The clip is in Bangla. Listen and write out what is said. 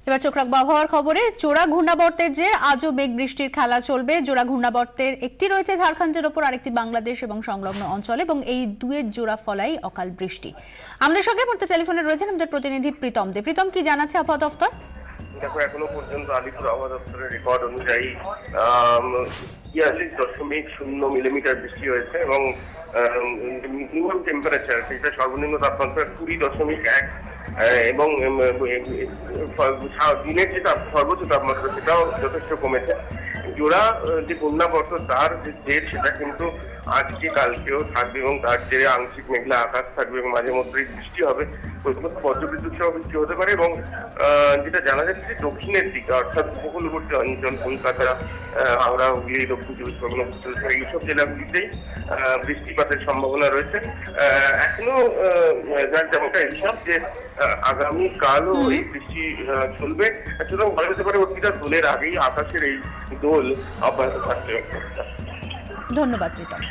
এবার চোখ রাখবো আবহাওয়ার খবরে। জোড়া ঘূর্ণাবর্তের যে আজও মেঘ বৃষ্টির খেলা চলবে। জোড়া ঘূর্ণাবর্তের একটি রয়েছে ঝাড়খণ্ডের ওপর, আরেকটি বাংলাদেশ এবং সংলগ্ন অঞ্চলে, এবং এই দুয়ের জোড়া ফলাই অকাল বৃষ্টি। আমাদের সঙ্গে টেলিফোনে রয়েছেন আমাদের প্রতিনিধি প্রীতম দে। প্রীতম, কি জানাচ্ছে আবহাওয়া দফতর? দেখো, এখনো পর্যন্ত আলিপুর আবহাওয়া দপ্তরের রেকর্ড অনুযায়ী 42.0 মিলিমিটার বৃষ্টি হয়েছে এবং মিনিমাম টেম্পারেচার, সেটা সর্বনিম্ন তাপমাত্রা 20.1 এবং দিনের যে সর্বোচ্চ তাপমাত্রা সেটাও যথেষ্ট কমেছে। জোড়া যে ঘূর্ণাবর্ত তার যে জের সেটা কিন্তু আজকে কালকেও থাকবে এবং তার জেরে আংশিক মেঘলা আকাশ থাকবে এবং মাঝে মধ্যেই বৃষ্টি হবে, বজ্রবিদ্যুৎ সহ বৃষ্টি হতে পারে। এবং যেটা জানা যাচ্ছে দক্ষিণের দিকে অর্থাৎ উপকূলবর্তী অঞ্চল, কলকাতা, হাওড়া, হুগলি, দক্ষিণ চব্বিশ পরগনা, এইসব জেলাগুলিতেই বৃষ্টিপাতের সম্ভাবনা রয়েছে। এখনো যেমনটা হিসাব যে আগামীকালও এই বৃষ্টি চলবে, সুতরাং বলা যেতে পারে অতিটা দোলের আগেই আকাশের এই দোল অব্যাহত থাকবে। ধন্যবাদ প্রীতম।